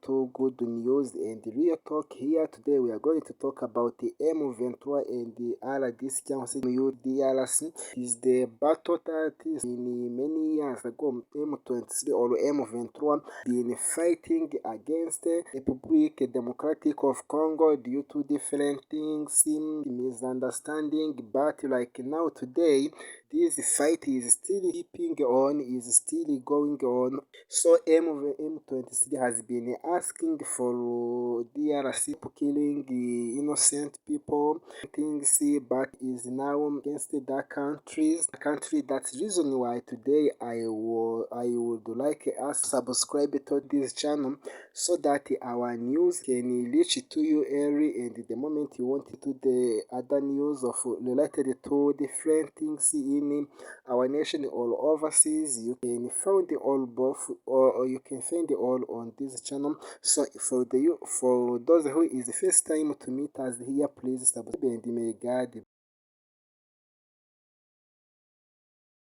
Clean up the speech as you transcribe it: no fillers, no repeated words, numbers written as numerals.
to good news and real talk here. Today we are going to talk about the M23 and the RDC DRC. Is the battle that is in many years ago M23 or M23 been fighting against the Republic Democratic of Congo due to different things, misunderstanding, but like now today this fight is still keeping on, is still going on. So M23 has been asking for DRC killing innocent people, things, but is now against the country. That's reason why today I would like us subscribe to this channel so that our news can reach to you early, and the moment you want to do the other news of related to different things in our nation or overseas, you can find the all both, or you can find it all on this channel. So for those who is the first time to meet us here, please subscribe and may God